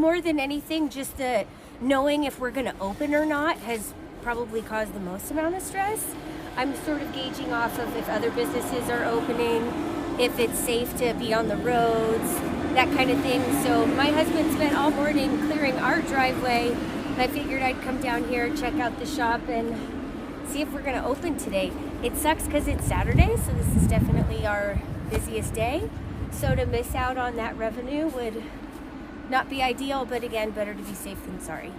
more than anything, just the knowing if we're going to open or not has probably caused the most amount of stress. I'm sort of gauging off of if other businesses are opening, if it's safe to be on the roads, that kind of thing. So my husband spent all morning clearing our driveway, and I figured I'd come down here, check out the shop, and see if we're going to open today. It sucks because it's Saturday, so this is definitely our busiest day. So to miss out on that revenue would not be ideal, but again, better to be safe than sorry.